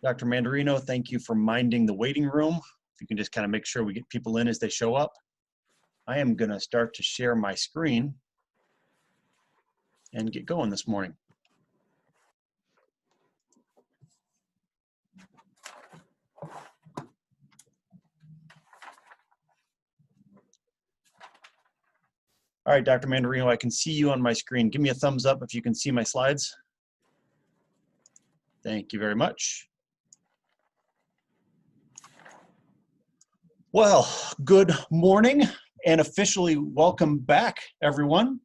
Dr. Mandarino, thank you for minding the waiting room. If you can just kind of make sure we get people in as they show up. I am going to start to share my screen and get going this morning. All right, Dr. Mandarino, I can see you on my screen. Give me a thumbs up if you can see my slides. Thank you very much. Well, good morning and officially welcome back, everyone.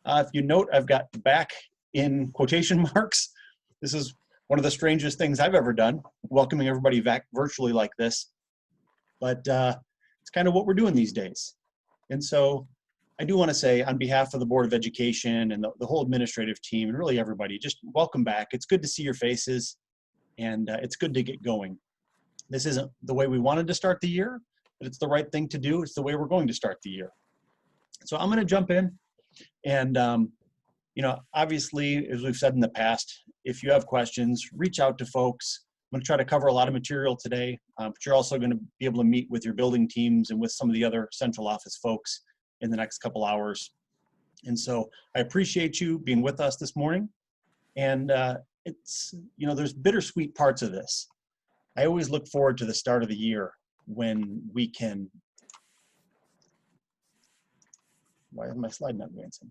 If you note, I've got back in quotation marks. This is one of the strangest things I've ever done, welcoming everybody back virtually like this. But it's kind of what we're doing these days. And so I do want to say on behalf of the Board of Education and the whole administrative team and really everybody, just welcome back. It's good to see your faces and it's good to get going. This isn't the way we wanted to start the year, but it's the right thing to do. It's the way we're going to start the year. So I'm going to jump in and, you know, obviously, as we've said in the past, if you have questions, reach out to folks. I'm going to try to cover a lot of material today, but you're also going to be able to meet with your building teams and with some of the other central office folks in the next couple hours. And so I appreciate you being with us this morning. And it's, you know, there's bittersweet parts of this. I always look forward to the start of the year when we can, why is my slide not advancing?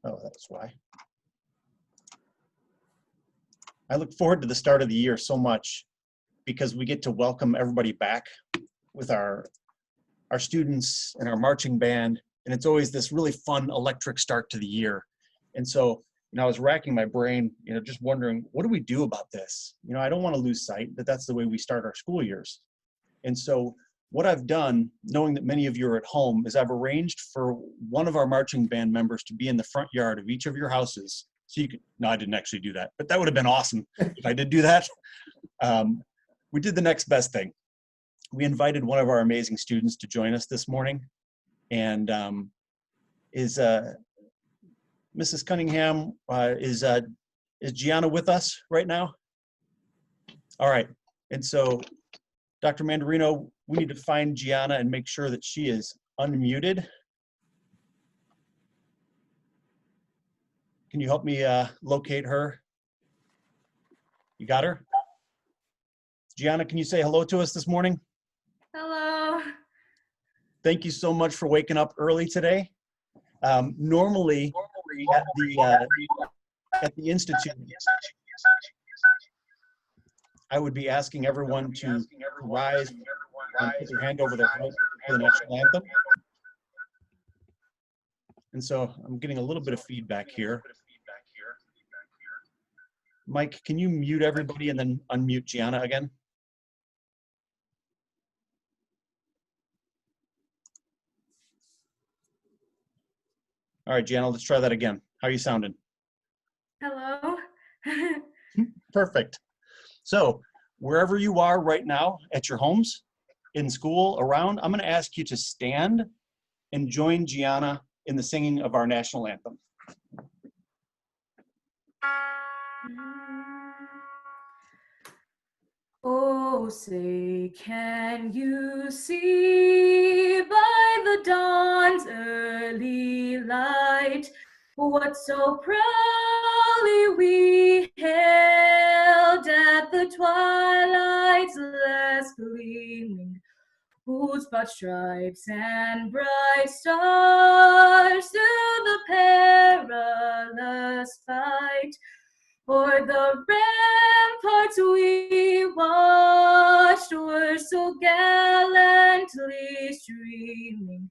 Oh, that's why. I look forward to the start of the year so much because we get to welcome everybody back with our students and our marching band. And it's always this really fun electric start to the year. And so, you know, I was racking my brain, you know, just wondering, what do we do about this? You know, I don't want to lose sight that that's the way we start our school years. And so what I've done, knowing that many of you are at home, is I've arranged for one of our marching band members to be in the front yard of each of your houses. So you could, no, I didn't actually do that, but that would have been awesome if I did do that. We did the next best thing. We invited one of our amazing students to join us this morning. And is Mrs. Cunningham, is Gianna with us right now? All right. And so, Dr. Mandarino, we need to find Gianna and make sure that she is unmuted. Can you help me locate her? You got her? Gianna, can you say hello to us this morning? Hello. Thank you so much for waking up early today. Normally at the Institute, I would be asking everyone to rise and put their hand over their heart for the national anthem. And so I'm getting a little bit of feedback here. Mike, can you mute everybody and then unmute Gianna again? All right, Gianna, let's try that again. How are you sounding? Hello. Perfect. So wherever you are right now, at your homes, in school, around, I'm going to ask you to stand and join Gianna in the singing of our national anthem. Oh, say, can you see by the dawn's early light what so proudly we hailed at the twilight's last gleaming, whose broad stripes and bright stars through the perilous fight o'er the ramparts we watched were so gallantly streaming,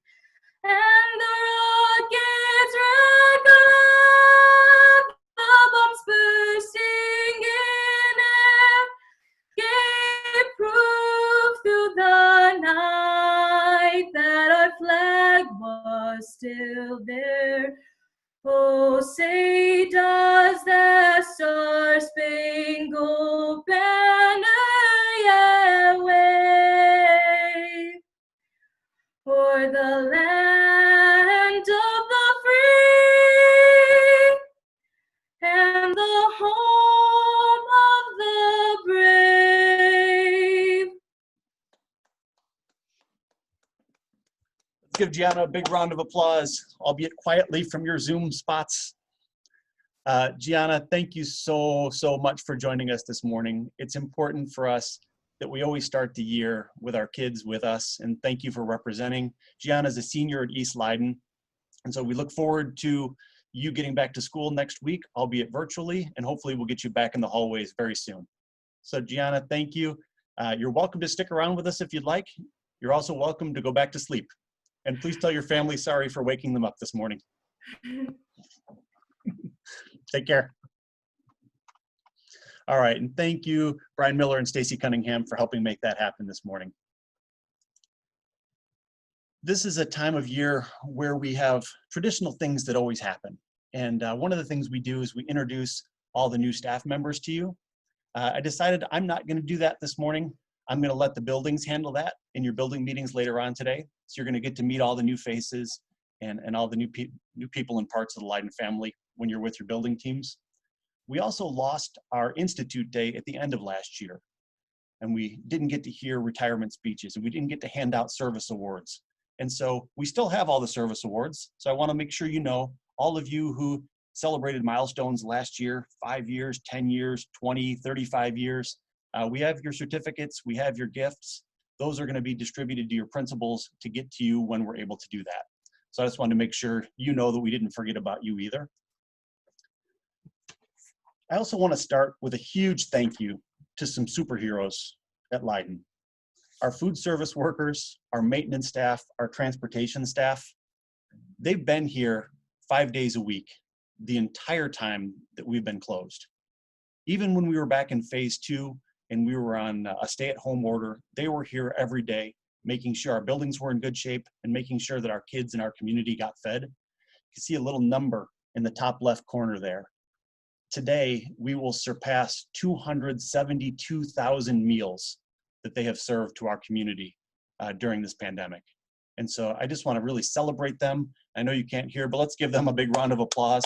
and the rockets rang up, the bombs bursting in air gave proof through the night that our flag was still there. Oh, say does that star-spangled banner yet wave o'er the land of the free and the home give Gianna a big round of applause, albeit quietly from your Zoom spots. Gianna, thank you so much for joining us this morning. It's important for us that we always start the year with our kids with us, and thank you for representing. Gianna is a senior at East Leyden, and so we look forward to you getting back to school next week, albeit virtually, and hopefully we'll get you back in the hallways very soon. So Gianna, thank you. You're welcome to stick around with us if you'd like. You're also welcome to go back to sleep. And please tell your family sorry for waking them up this morning. Take care. All right, and thank you, Brian Miller and Stacy Cunningham, for helping make that happen this morning. This is a time of year where we have traditional things that always happen. And one of the things we do is we introduce all the new staff members to you. I decided I'm not going to do that this morning. I'm going to let the buildings handle that in your building meetings later on today. So you're going to get to meet all the new faces and all the new people and parts of the Leyden family when you're with your building teams. We also lost our Institute Day at the end of last year, and we didn't get to hear retirement speeches, and we didn't get to hand out service awards. And so we still have all the service awards. So I want to make sure you know, all of you who celebrated milestones last year, 5 years, 10 years, 20, 35 years, we have your certificates, we have your gifts. Those are going to be distributed to your principals to get to you when we're able to do that. So I just wanted to make sure you know that we didn't forget about you either. I also want to start with a huge thank you to some superheroes at Leyden. Our food service workers, our maintenance staff, our transportation staff, they've been here 5 days a week the entire time that we've been closed. Even when we were back in phase 2 and we were on a stay-at-home order, they were here every day, making sure our buildings were in good shape and making sure that our kids in our community got fed. You can see a little number in the top left corner there. Today, we will surpass 272,000 meals that they have served to our community during this pandemic. And so I just want to really celebrate them. I know you can't hear, but let's give them a big round of applause.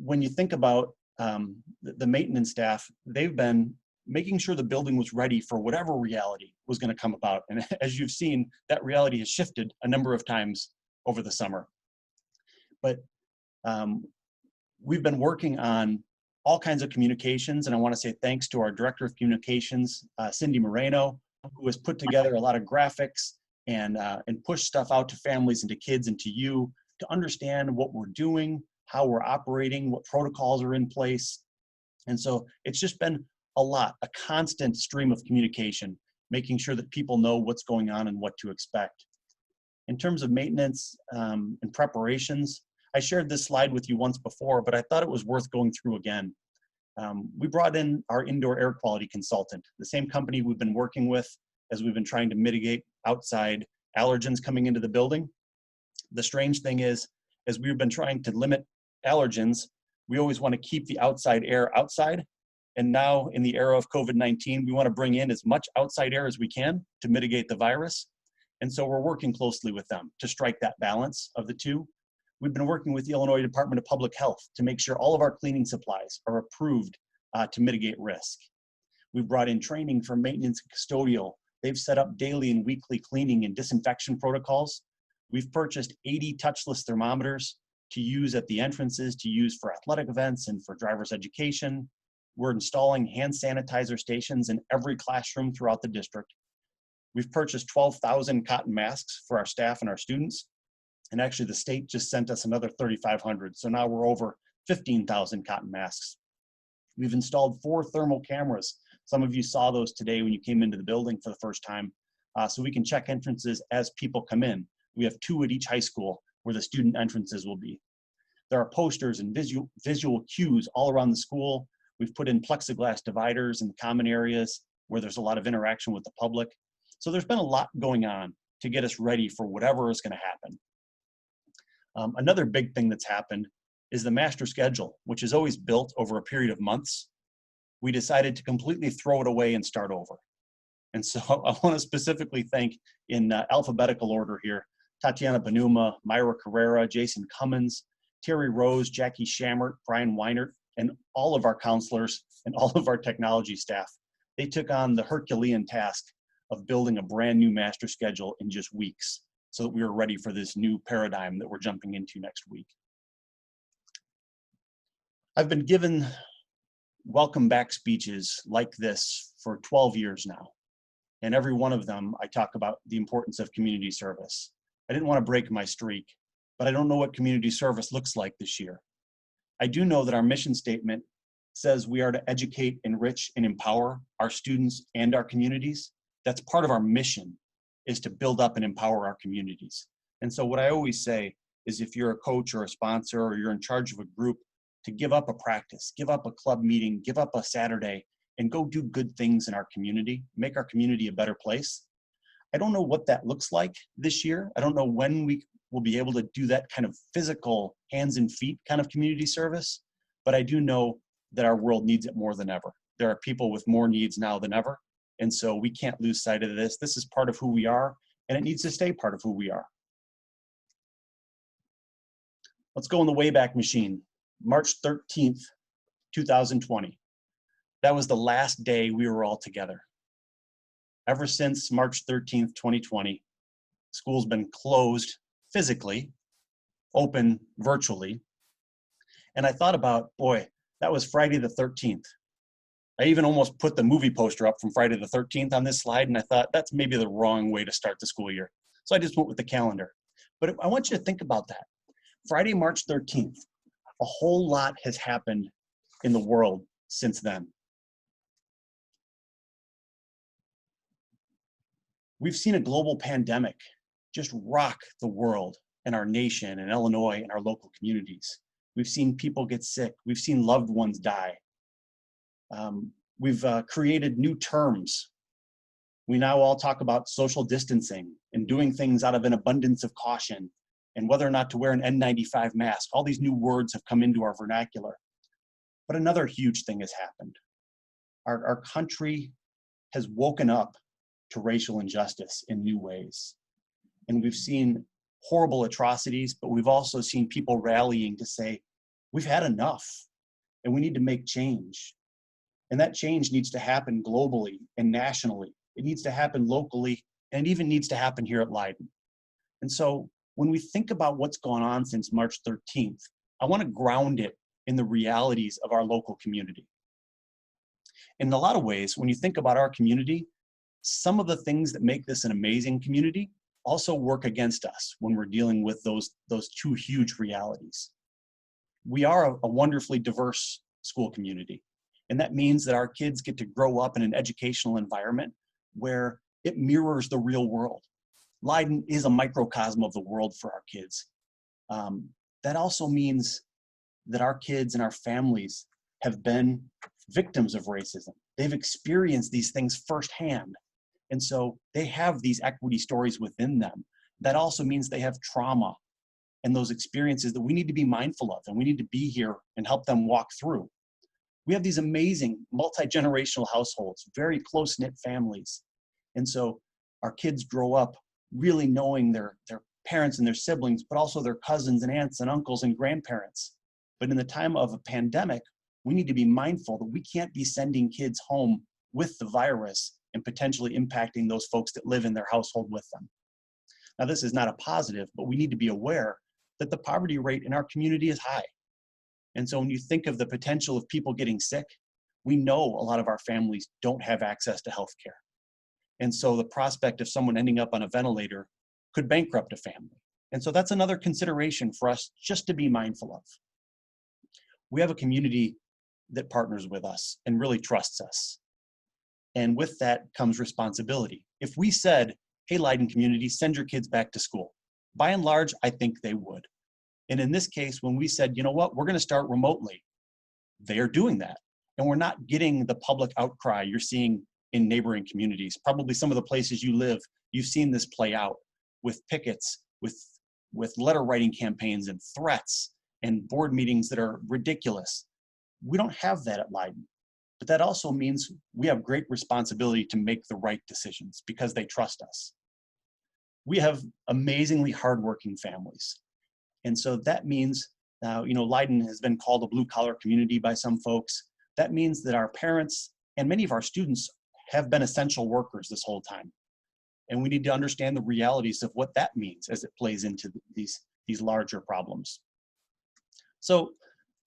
When you think about the maintenance staff, they've been making sure the building was ready for whatever reality was going to come about. And as you've seen, that reality has shifted a number of times over the summer. But we've been working on all kinds of communications, and I want to say thanks to our Director of Communications, Cindy Moreno, who has put together a lot of graphics and pushed stuff out to families and to kids and to you to understand what we're doing, how we're operating, what protocols are in place. And so it's just been a constant stream of communication, making sure that people know what's going on and what to expect. In terms of maintenance and preparations, I shared this slide with you once before, but I thought it was worth going through again. We brought in our indoor air quality consultant, the same company we've been working with as we've been trying to mitigate outside allergens coming into the building. The strange thing is, as we've been trying to limit allergens, we always want to keep the outside air outside. And now in the era of COVID-19, we want to bring in as much outside air as we can to mitigate the virus. And so we're working closely with them to strike that balance of the two. We've been working with the Illinois Department of Public Health to make sure all of our cleaning supplies are approved to mitigate risk. We've brought in training for maintenance and custodial. They've set up daily and weekly cleaning and disinfection protocols. We've purchased 80 touchless thermometers to use at the entrances, to use for athletic events and for driver's education. We're installing hand sanitizer stations in every classroom throughout the district. We've purchased 12,000 cotton masks for our staff and our students. And actually the state just sent us another 3,500. So now we're over 15,000 cotton masks. We've installed 4 thermal cameras. Some of you saw those today when you came into the building for the first time. So we can check entrances as people come in. We have 2 at each high school where the student entrances will be. There are posters and visual cues all around the school. We've put in plexiglass dividers in the common areas where there's a lot of interaction with the public. So there's been a lot going on to get us ready for whatever is going to happen. Another big thing that's happened is the master schedule, which is always built over a period of months. We decided to completely throw it away and start over. And so I want to specifically thank, in alphabetical order here, Tatiana Benuma, Myra Carrera, Jason Cummins, Terry Rose, Jackie Shammert, Brian Weinert, and all of our counselors and all of our technology staff. They took on the Herculean task of building a brand new master schedule in just weeks so that we were ready for this new paradigm that we're jumping into next week. I've been given welcome back speeches like this for 12 years now. And every one of them, I talk about the importance of community service. I didn't want to break my streak, but I don't know what community service looks like this year. I do know that our mission statement says we are to educate, enrich, and empower our students and our communities. That's part of our mission, is to build up and empower our communities. And so what I always say is, if you're a coach or a sponsor or you're in charge of a group, to give up a practice, give up a club meeting, give up a Saturday, and go do good things in our community, make our community a better place. I don't know what that looks like this year. I don't know when we will be able to do that kind of physical, hands and feet kind of community service, but I do know that our world needs it more than ever. There are people with more needs now than ever, and so we can't lose sight of this. This is part of who we are, and it needs to stay part of who we are. Let's go in the Wayback Machine. March 13th, 2020. That was the last day we were all together. Ever since March 13th, 2020, school's been closed physically, open virtually. And I thought about, boy, that was Friday the 13th. I even almost put the movie poster up from Friday the 13th on this slide, and I thought that's maybe the wrong way to start the school year. So I just went with the calendar. But I want you to think about that. Friday, March 13th, a whole lot has happened in the world since then. We've seen a global pandemic just rock the world and our nation and Illinois and our local communities. We've seen people get sick. We've seen loved ones die. We've created new terms. We now all talk about social distancing and doing things out of an abundance of caution, and whether or not to wear an N95 mask. All these new words have come into our vernacular. But another huge thing has happened. Our country has woken up to racial injustice in new ways. And we've seen horrible atrocities, but we've also seen people rallying to say, we've had enough and we need to make change. And that change needs to happen globally and nationally. It needs to happen locally, and it even needs to happen here at Leyden. And so when we think about what's gone on since March 13th, I want to ground it in the realities of our local community. In a lot of ways, when you think about our community, some of the things that make this an amazing community also work against us when we're dealing with those two huge realities. We are a wonderfully diverse school community, and that means that our kids get to grow up in an educational environment where it mirrors the real world. Leyden is a microcosm of the world for our kids. That also means that our kids and our families have been victims of racism. They've experienced these things firsthand. And so they have these equity stories within them. That also means they have trauma and those experiences that we need to be mindful of, and we need to be here and help them walk through. We have these amazing multi-generational households, very close-knit families. And so our kids grow up really knowing their parents and their siblings, but also their cousins and aunts and uncles and grandparents. But in the time of a pandemic, we need to be mindful that we can't be sending kids home with the virus and potentially impacting those folks that live in their household with them. Now, this is not a positive, but we need to be aware that the poverty rate in our community is high. And so when you think of the potential of people getting sick, we know a lot of our families don't have access to health care. And so the prospect of someone ending up on a ventilator could bankrupt a family. And so that's another consideration for us just to be mindful of. We have a community that partners with us and really trusts us. And with that comes responsibility. If we said, hey, Leyden community, send your kids back to school, by and large, I think they would. And in this case, when we said, you know what, we're going to start remotely, they are doing that. And we're not getting the public outcry you're seeing in neighboring communities. Probably some of the places you live, you've seen this play out with pickets, with letter writing campaigns and threats and board meetings that are ridiculous. We don't have that at Leyden. But that also means we have great responsibility to make the right decisions because they trust us. We have amazingly hardworking families. And so that means, Leyden has been called a blue collar community by some folks. That means that our parents and many of our students have been essential workers this whole time. And we need to understand the realities of what that means as it plays into these larger problems. So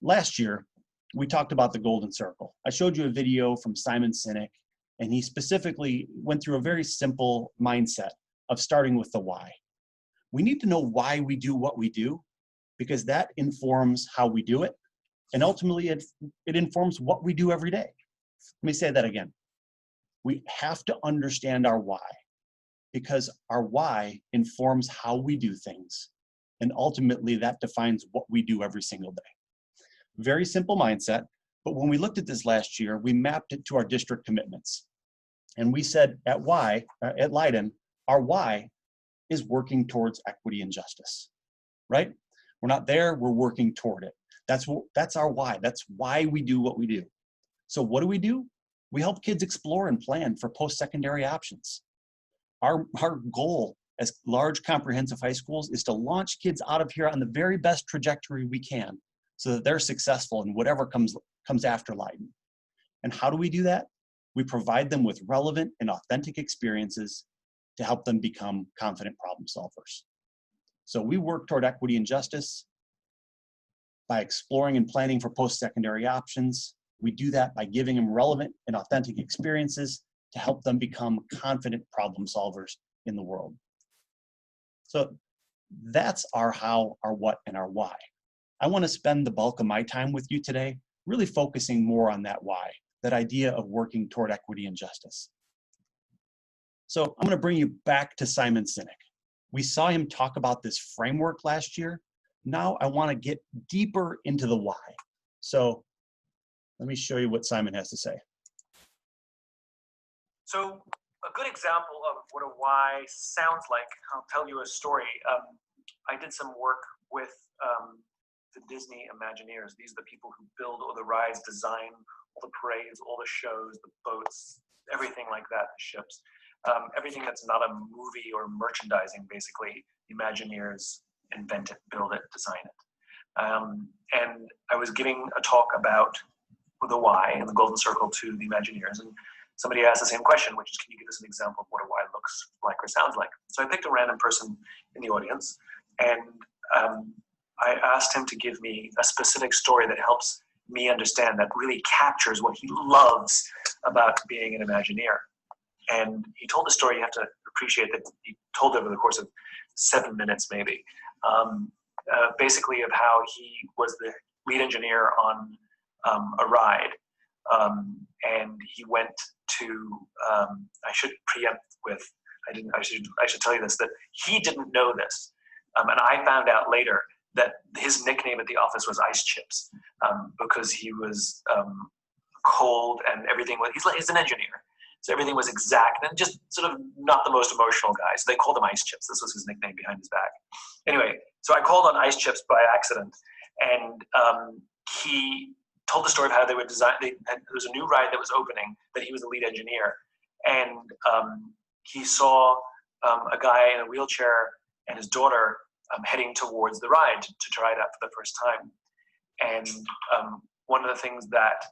last year, we talked about the golden circle. I showed you a video from Simon Sinek, and he specifically went through a very simple mindset of starting with the why. We need to know why we do what we do, because that informs how we do it. And ultimately, it informs what we do every day. Let me say that again. We have to understand our why, because our why informs how we do things. And ultimately, that defines what we do every single day. Very simple mindset. But when we looked at this last year, we mapped it to our district commitments. And we said at Leyden, our why is working towards equity and justice, right? We're not there, we're working toward it. That's our why. That's why we do what we do. So what do? We help kids explore and plan for post-secondary options. Our goal as large comprehensive high schools is to launch kids out of here on the very best trajectory we can so that they're successful in whatever comes after Leyden. And how do we do that? We provide them with relevant and authentic experiences to help them become confident problem solvers. So we work toward equity and justice by exploring and planning for post-secondary options. We do that by giving them relevant and authentic experiences to help them become confident problem solvers in the world. So that's our how, our what, and our why. I want to spend the bulk of my time with you today really focusing more on that why, that idea of working toward equity and justice. So I'm going to bring you back to Simon Sinek. We saw him talk about this framework last year. Now I want to get deeper into the why. So let me show you what Simon has to say. So a good example of what a why sounds like, I'll tell you a story. I did some work with the Disney Imagineers. These are the people who build all the rides, design all the parades, all the shows, the boats, everything like that, the ships. Everything that's not a movie or merchandising, basically, the Imagineers invent it, build it, design it. And I was giving a talk about the why and the golden circle to the Imagineers, and somebody asked the same question, which is, can you give us an example of what a why looks like or sounds like? So I picked a random person in the audience, and I asked him to give me a specific story that helps me understand, that really captures what he loves about being an Imagineer. And he told the story. You have to appreciate that he told over the course of 7 minutes, maybe, basically of how he was the lead engineer on a ride. And he went to, I should preempt with, I should tell you this, that he didn't know this. And I found out later that his nickname at the office was Ice Chips, because he was cold and everything. He's an engineer, so everything was exact and just sort of not the most emotional guy. So they called him Ice Chips. This was his nickname behind his back. Anyway, so I called on Ice Chips by accident, and he told the story of how they would design. There was a new ride that was opening that he was the lead engineer, and he saw a guy in a wheelchair and his daughter heading towards the ride to try it out for the first time. And one of the things that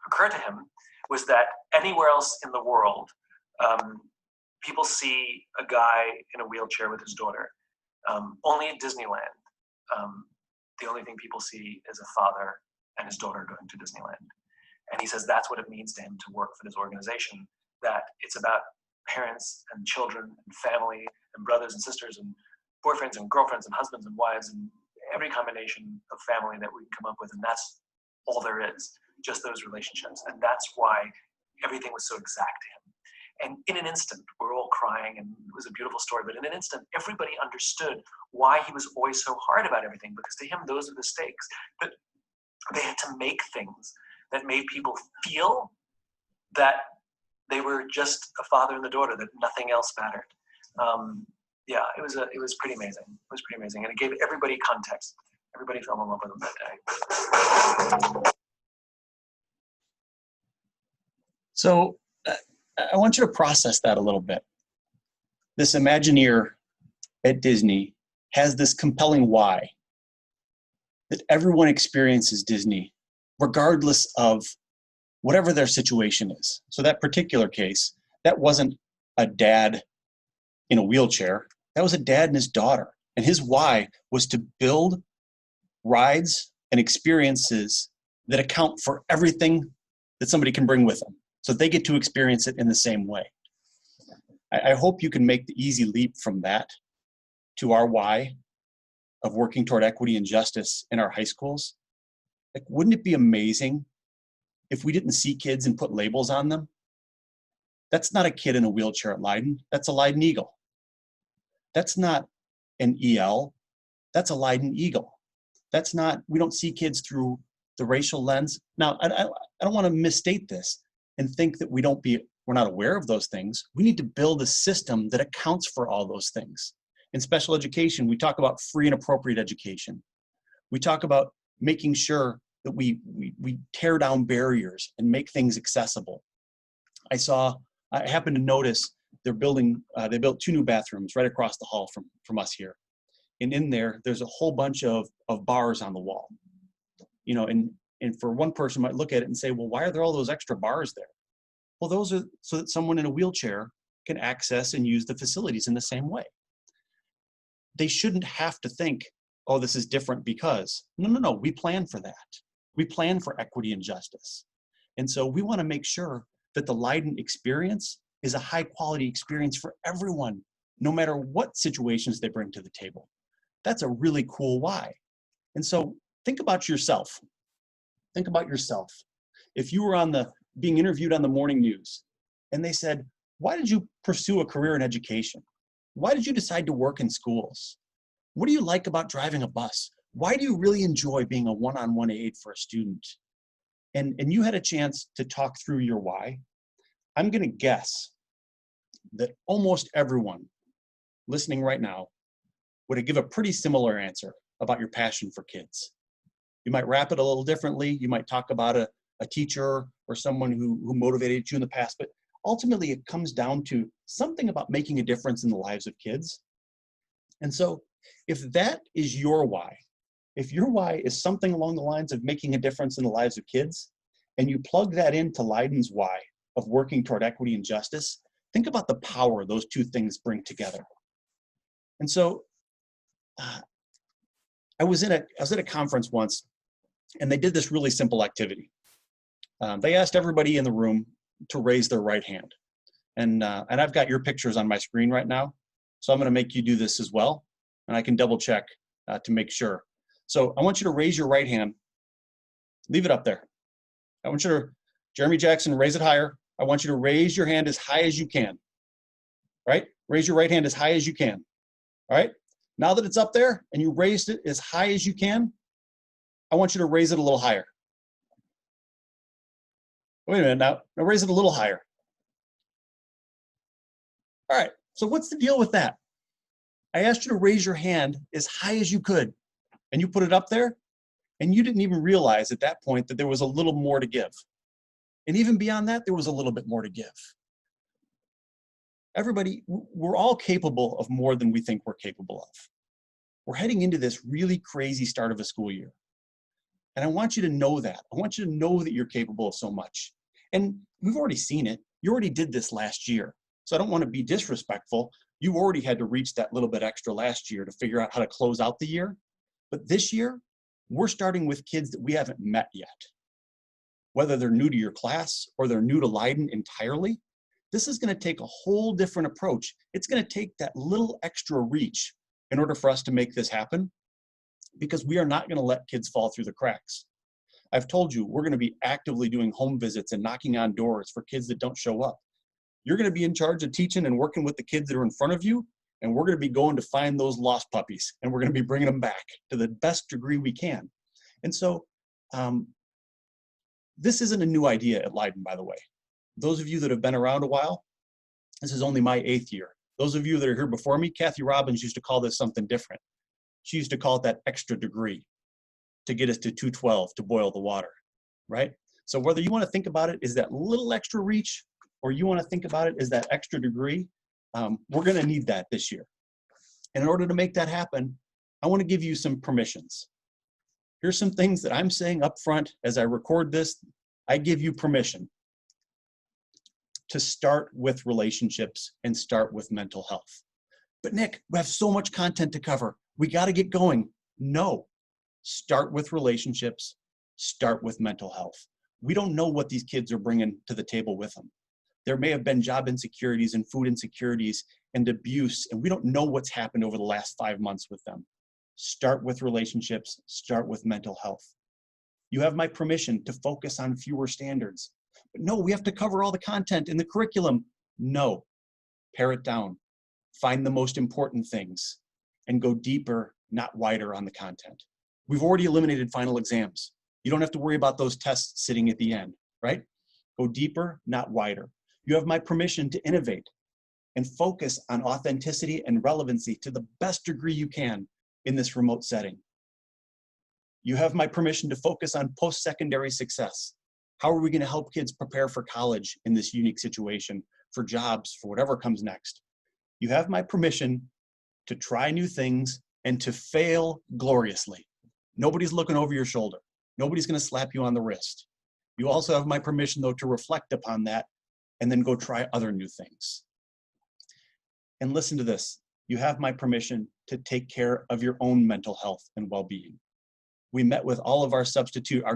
occurred to him was that anywhere else in the world, people see a guy in a wheelchair with his daughter. Only at Disneyland, the only thing people see is a father and his daughter going to Disneyland. And he says that's what it means to him to work for this organization, that it's about parents and children and family and brothers and sisters and boyfriends and girlfriends and husbands and wives and every combination of family that we can come up with. And that's all there is, just those relationships. And that's why everything was so exact to him. And in an instant, we're all crying, and it was a beautiful story, but in an instant, everybody understood why he was always so hard about everything, because to him, those are the stakes. But they had to make things that made people feel that they were just a father and the daughter, that nothing else mattered. Yeah, it was pretty amazing. It was pretty amazing, and it gave everybody context. Everybody fell in love with him that day. So I want you to process that a little bit. This Imagineer at Disney has this compelling why, that everyone experiences Disney, regardless of whatever their situation is. So that particular case, that wasn't a dad in a wheelchair. That was a dad and his daughter. And his why was to build rides and experiences that account for everything that somebody can bring with them. So they get to experience it in the same way. I hope you can make the easy leap from that to our why of working toward equity and justice in our high schools. Like, wouldn't it be amazing if we didn't see kids and put labels on them? That's not a kid in a wheelchair at Leyden. That's a Leyden Eagle. That's not an EL. That's a Leyden Eagle. That's not, we don't see kids through the racial lens. Now, I don't want to misstate this and think that we're not aware of those things. We need to build a system that accounts for all those things. In special education, we talk about free and appropriate education. We talk about making sure that we tear down barriers and make things accessible. I happened to notice they built 2 new bathrooms right across the hall from us here. And in there, there's a whole bunch of bars on the wall. You know, and for one person might look at it and say, well, why are there all those extra bars there? Well, those are so that someone in a wheelchair can access and use the facilities in the same way. They shouldn't have to think, oh, this is different because. No, we plan for that. We plan for equity and justice. And so we want to make sure that the Leyden experience is a high quality experience for everyone, no matter what situations they bring to the table. That's a really cool why. And so think about yourself. Think about yourself. If you were being interviewed on the morning news and they said, why did you pursue a career in education? Why did you decide to work in schools? What do you like about driving a bus? Why do you really enjoy being a one-on-one aide for a student? And you had a chance to talk through your why. I'm going to guess that almost everyone listening right now would give a pretty similar answer about your passion for kids. You might wrap it a little differently. You might talk about a teacher or someone who motivated you in the past, but ultimately it comes down to something about making a difference in the lives of kids. And so if that is your why, if your why is something along the lines of making a difference in the lives of kids, and you plug that into Leyden's why of working toward equity and justice, think about the power those two things bring together. And so I was at a conference once, and they did this really simple activity. They asked everybody in the room to raise their right hand. And I've got your pictures on my screen right now, so I'm going to make you do this as well, and I can double check to make sure. So I want you to raise your right hand. Leave it up there. I want you to, Jeremy Jackson, raise it higher. I want you to raise your hand as high as you can. Right? Raise your right hand as high as you can. All right? Now that it's up there and you raised it as high as you can, I want you to raise it a little higher. Wait a minute, now raise it a little higher. All right, so what's the deal with that? I asked you to raise your hand as high as you could, and you put it up there, and you didn't even realize at that point that there was a little more to give. And even beyond that, there was a little bit more to give. Everybody, we're all capable of more than we think we're capable of. We're heading into this really crazy start of a school year. And I want you to know that. I want you to know that you're capable of so much. And we've already seen it. You already did this last year. So I don't want to be disrespectful. You already had to reach that little bit extra last year to figure out how to close out the year. But this year, we're starting with kids that we haven't met yet. Whether they're new to your class or they're new to Leyden entirely, this is going to take a whole different approach. It's going to take that little extra reach in order for us to make this happen, because we are not going to let kids fall through the cracks. I've told you, we're going to be actively doing home visits and knocking on doors for kids that don't show up. You're going to be in charge of teaching and working with the kids that are in front of you, and we're going to be going to find those lost puppies, and we're going to be bringing them back to the best degree we can. And so this isn't a new idea at Leyden, by the way. Those of you that have been around a while, this is only my 8th year. Those of you that are here before me, Kathy Robbins used to call this something different. She used to call it that extra degree to get us to 212 to boil the water, right? So whether you want to think about it as that little extra reach, or you want to think about it as that extra degree, we're going to need that this year. And in order to make that happen, I want to give you some permissions. Here's some things that I'm saying up front as I record this I give you permission to start with relationships and start with mental health. But Nick, we have so much content to cover. We got to get going. No, start with relationships, start with mental health. We don't know what these kids are bringing to the table with them. There may have been job insecurities and food insecurities and abuse, and we don't know what's happened over the last 5 months with them. Start with relationships, start with mental health. You have my permission to focus on fewer standards. But no, we have to cover all the content in the curriculum. No, pare it down. Find the most important things and go deeper, not wider on the content. We've already eliminated final exams. You don't have to worry about those tests sitting at the end, right? Go deeper, not wider. You have my permission to innovate and focus on authenticity and relevancy to the best degree you can in this remote setting. You have my permission to focus on post-secondary success. How are we going to help kids prepare for college in this unique situation, for jobs, for whatever comes next? You have my permission to try new things and to fail gloriously. Nobody's looking over your shoulder. Nobody's going to slap you on the wrist. You also have my permission, though, to reflect upon that and then go try other new things. And listen to this. You have my permission to take care of your own mental health and well-being. We met with all of our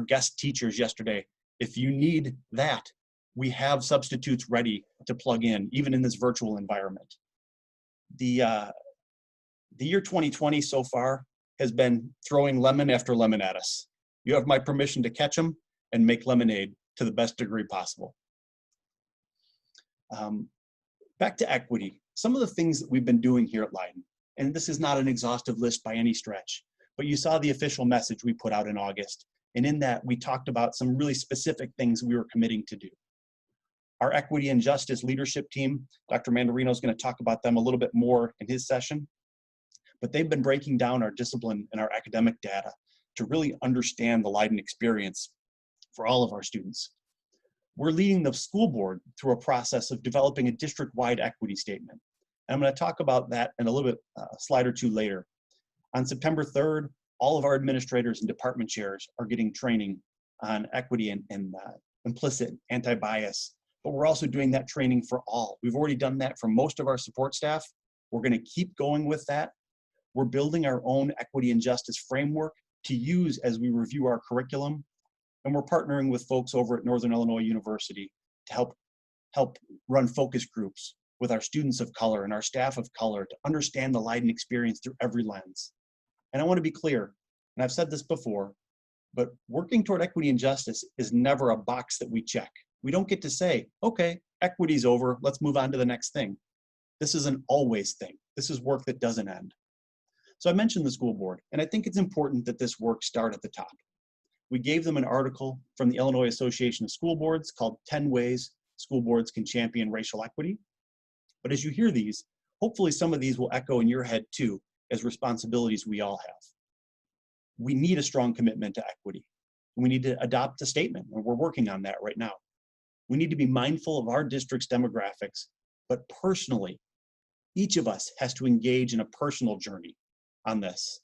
guest teachers yesterday. If you need that, we have substitutes ready to plug in, even in this virtual environment. The year 2020 so far has been throwing lemon after lemon at us. You have my permission to catch them and make lemonade to the best degree possible. Back to equity. Some of the things that we've been doing here at Leyden, and this is not an exhaustive list by any stretch, but you saw the official message we put out in August. And in that, we talked about some really specific things we were committing to do. Our equity and justice leadership team, Dr. Mandarino is going to talk about them a little bit more in his session, but they've been breaking down our discipline and our academic data to really understand the Leyden experience for all of our students. We're leading the school board through a process of developing a district-wide equity statement. And I'm going to talk about that in a little bit, slide or two later. On September 3rd, all of our administrators and department chairs are getting training on equity and implicit anti-bias, but we're also doing that training for all. We've already done that for most of our support staff. We're going to keep going with that. We're building our own equity and justice framework to use as we review our curriculum. And we're partnering with folks over at Northern Illinois University to help run focus groups with our students of color and our staff of color to understand the Leyden experience through every lens. And I want to be clear, and I've said this before, but working toward equity and justice is never a box that we check. We don't get to say, okay, equity's over, let's move on to the next thing. This is an always thing. This is work that doesn't end. So I mentioned the school board, and I think it's important that this work start at the top. We gave them an article from the Illinois Association of School Boards called 10 Ways School Boards Can Champion Racial Equity. But as you hear these, hopefully some of these will echo in your head too, as responsibilities we all have. We need a strong commitment to equity. We need to adopt a statement, and we're working on that right now. We need to be mindful of our district's demographics, but personally, each of us has to engage in a personal journey on this.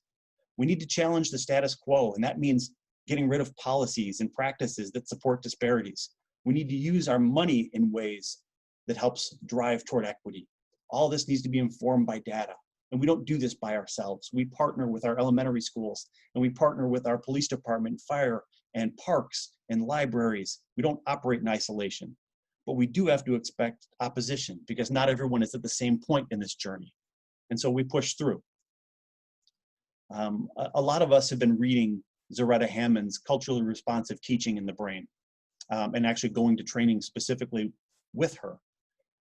We need to challenge the status quo, and that means getting rid of policies and practices that support disparities. We need to use our money in ways that helps drive toward equity. All this needs to be informed by data. And we don't do this by ourselves. We partner with our elementary schools, and we partner with our police department, fire, and parks, and libraries. We don't operate in isolation. But we do have to expect opposition because not everyone is at the same point in this journey. And so we push through. A lot of us have been reading Zaretta Hammond's Culturally Responsive Teaching in the Brain, and actually going to training specifically with her.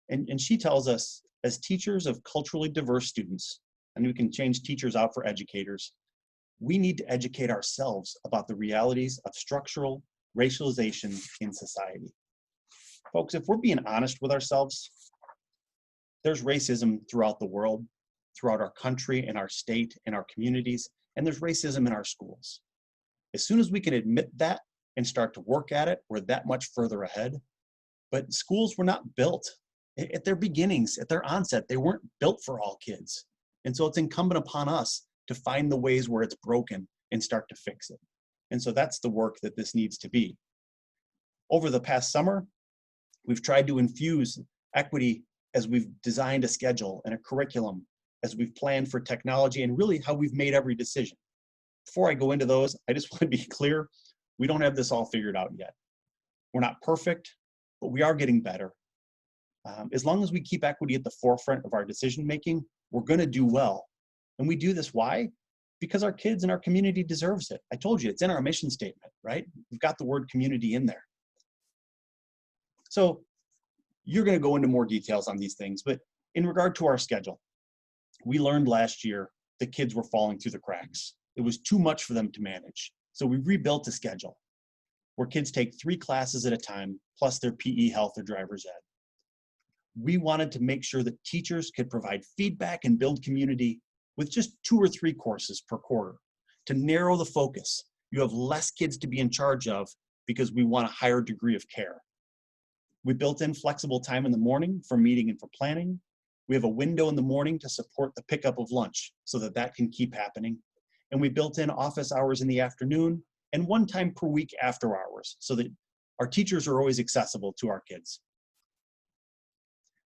And she tells us, as teachers of culturally diverse students, and we can change teachers out for educators, we need to educate ourselves about the realities of structural racialization in society. Folks, if we're being honest with ourselves, there's racism throughout the world, throughout our country and our state and our communities, and there's racism in our schools. As soon as we can admit that and start to work at it, we're that much further ahead. But schools were not built at their beginnings, at their onset. They weren't built for all kids. And so it's incumbent upon us to find the ways where it's broken and start to fix it. And so that's the work that this needs to be. over the past summer, we've tried to infuse equity as we've designed a schedule and a curriculum, as we've planned for technology, and really how we've made every decision. Before I go into those, I just want to be clear, we don't have this all figured out yet. We're not perfect, but we are getting better. As long as we keep equity at the forefront of our decision-making, we're gonna do well. And we do this, why? Because our kids and our community deserves it. I told you, it's in our mission statement, right? We've got the word community in there. So you're gonna go into more details on these things, but in regard to our schedule, we learned last year that kids were falling through the cracks. It was too much for them to manage. So we rebuilt a schedule where kids take 3 classes at a time, plus their PE, health, or driver's ed. We wanted to make sure that teachers could provide feedback and build community with just 2 or 3 courses per quarter to narrow the focus. You have less kids to be in charge of because we want a higher degree of care. We built in flexible time in the morning for meeting and for planning. We have a window in the morning to support the pickup of lunch so that that can keep happening. And we built in office hours in the afternoon and 1 time per week after hours so that our teachers are always accessible to our kids.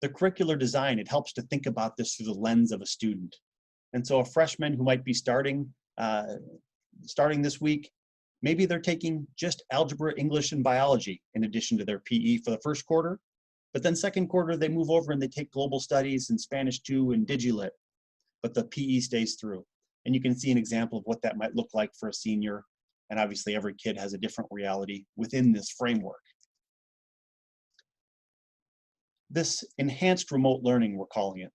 The curricular design, it helps to think about this through the lens of a student. And so a freshman who might be starting this week, maybe they're taking just algebra, English, and biology in addition to their PE for the first quarter. But then second quarter, they move over and they take global studies and Spanish 2 and DigiLit, but the PE stays through. And you can see an example of what that might look like for a senior. And obviously every kid has a different reality within this framework. This enhanced remote learning, we're calling it.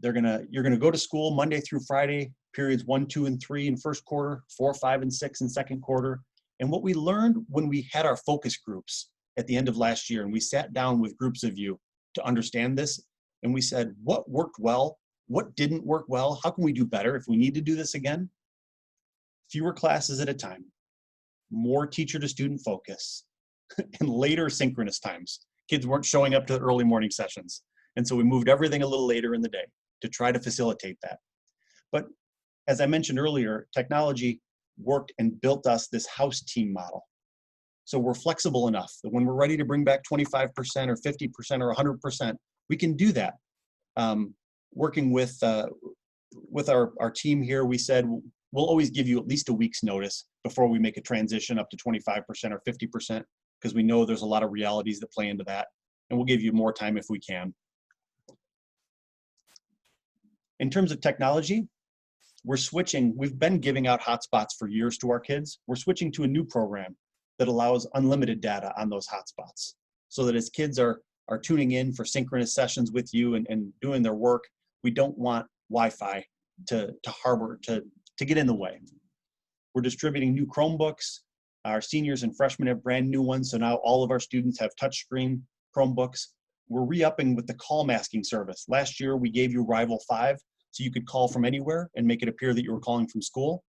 You're gonna go to school Monday through Friday, periods 1, 2, and 3 in first quarter, 4, 5, and 6 in second quarter. And what we learned when we had our focus groups at the end of last year, and we sat down with groups of you to understand this, and we said, what worked well? What didn't work well? How can we do better if we need to do this again? Fewer classes at a time, more teacher to student focus, and later synchronous times. Kids weren't showing up to the early morning sessions. And so we moved everything a little later in the day to try to facilitate that. But as I mentioned earlier, technology worked and built us this house team model. So we're flexible enough that when we're ready to bring back 25% or 50% or 100%, we can do that. Working with our team here, we said, we'll always give you at least a week's notice before we make a transition up to 25% or 50%, because we know there's a lot of realities that play into that. And we'll give you more time if we can. In terms of technology, we're switching. We've been giving out hotspots for years to our kids. We're switching to a new program that allows unlimited data on those hotspots, so that as kids are tuning in for synchronous sessions with you and doing their work, we don't want Wi-Fi to get in the way. We're distributing new Chromebooks. Our seniors and freshmen have brand new ones, so now all of our students have touchscreen Chromebooks. We're re-upping with the call masking service. Last year, we gave you Rival 5, so you could call from anywhere and make it appear that you were calling from school.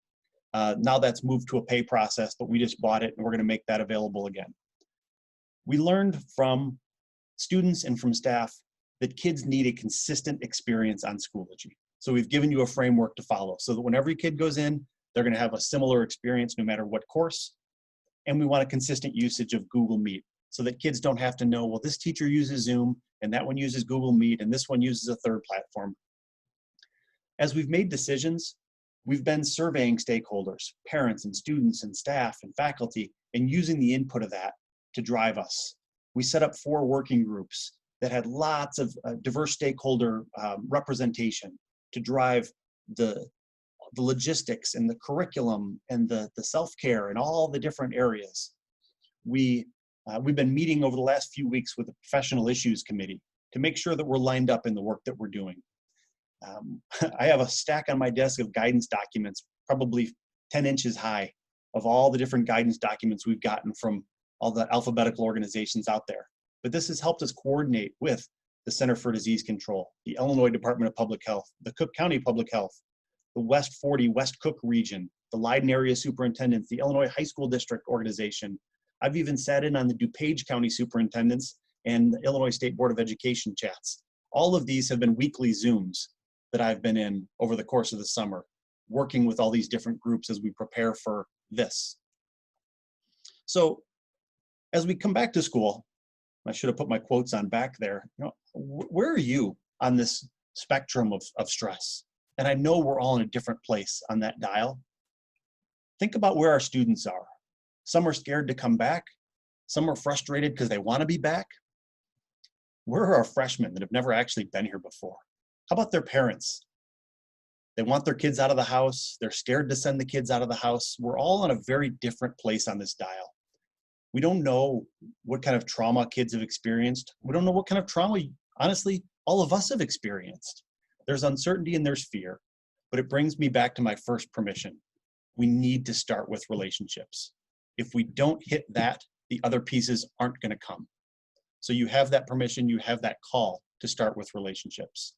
Now that's moved to a pay process, but we just bought it and we're gonna make that available again. We learned from students and from staff that kids need a consistent experience on Schoology. So we've given you a framework to follow so that when every kid goes in, they're gonna have a similar experience no matter what course. And we want a consistent usage of Google Meet so that kids don't have to know, well, this teacher uses Zoom and that one uses Google Meet and this one uses a third platform. As we've made decisions, we've been surveying stakeholders, parents and students and staff and faculty, and using the input of that to drive us. We set up 4 working groups that had lots of diverse stakeholder representation to drive the logistics and the curriculum and the self-care and all the different areas. We've been meeting over the last few weeks with the Professional Issues Committee to make sure that we're lined up in the work that we're doing. I have a stack on my desk of guidance documents, probably 10 inches high, of all the different guidance documents we've gotten from all the alphabetical organizations out there. But this has helped us coordinate with the Center for Disease Control, the Illinois Department of Public Health, the Cook County Public Health, the West 40 West Cook region, the Leyden area superintendents, the Illinois High School District organization. I've even sat in on the DuPage County superintendents and the Illinois State Board of Education chats. All of these have been weekly Zooms that I've been in over the course of the summer, working with all these different groups as we prepare for this. So as we come back to school, I should have put my quotes on back there. You know, where are you on this spectrum of stress? And I know we're all in a different place on that dial. Think about where our students are. Some are scared to come back. Some are frustrated because they want to be back. Where are our freshmen that have never actually been here before? How about their parents? They want their kids out of the house. They're scared to send the kids out of the house. We're all in a very different place on this dial. We don't know what kind of trauma kids have experienced. We don't know what kind of trauma, honestly, all of us have experienced. There's uncertainty and there's fear, but it brings me back to my first permission. We need to start with relationships. If we don't hit that, the other pieces aren't going to come. So you have that permission, you have that call to start with relationships.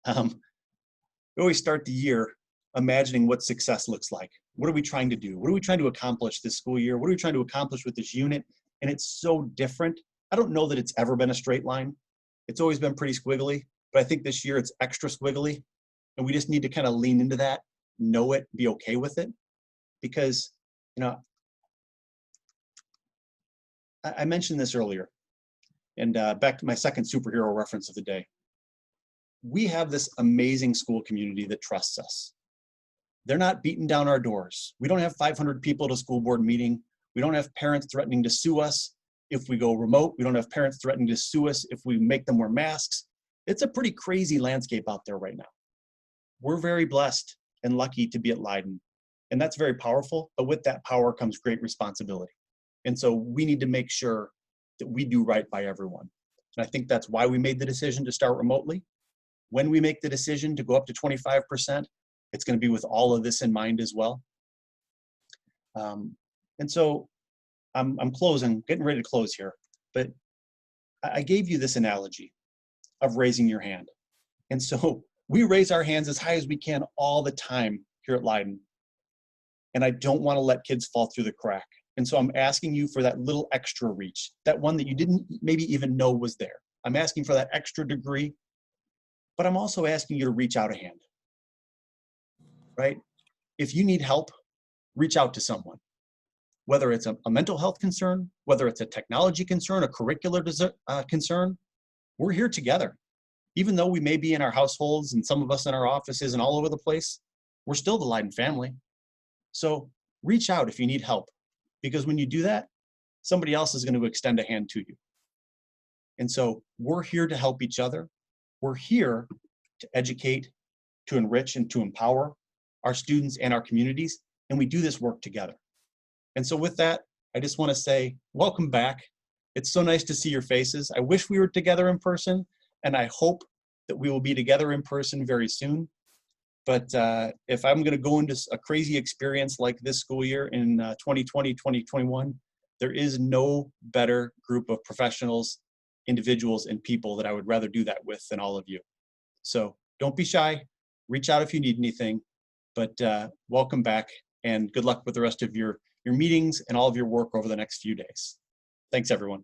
We always start the year imagining what success looks like. What are we trying to do? What are we trying to accomplish this school year? What are we trying to accomplish with this unit? And it's so different. I don't know that it's ever been a straight line. It's always been pretty squiggly, but I think this year it's extra squiggly. And we just need to kind of lean into that, know it, be okay with it. Because, you know, I mentioned this earlier, and back to my second superhero reference of the day. We have this amazing school community that trusts us. They're not beating down our doors. We don't have 500 people at a school board meeting. We don't have parents threatening to sue us if we go remote. We don't have parents threatening to sue us if we make them wear masks. It's a pretty crazy landscape out there right now. We're very blessed and lucky to be at Leyden, and that's very powerful, but with that power comes great responsibility. And so we need to make sure that we do right by everyone. And I think that's why we made the decision to start remotely. When we make the decision to go up to 25%, it's going to be with all of this in mind as well. And so I'm closing, getting ready to close here, but I gave you this analogy of raising your hand. And so we raise our hands as high as we can all the time here at Leyden. And I don't want to let kids fall through the crack. And so I'm asking you for that little extra reach, that one that you didn't maybe even know was there. I'm asking for that extra degree, but I'm also asking you to reach out a hand, right? If you need help, reach out to someone, whether it's a mental health concern, whether it's a technology concern, a curricular concern, we're here together. Even though we may be in our households and some of us in our offices and all over the place, we're still the Leyden family. So reach out if you need help, because when you do that, somebody else is going to extend a hand to you. And so we're here to help each other. We're here to educate, to enrich, and to empower our students and our communities, and we do this work together. And so with that, I just want to say, welcome back. It's so nice to see your faces. I wish we were together in person, and I hope that we will be together in person very soon. But if I'm going to go into a crazy experience like this school year in 2020, 2021, there is no better group of professionals, individuals, and people that I would rather do that with than all of you. So don't be shy. Reach out if you need anything. But welcome back, and good luck with the rest of your meetings and all of your work over the next few days. Thanks, everyone.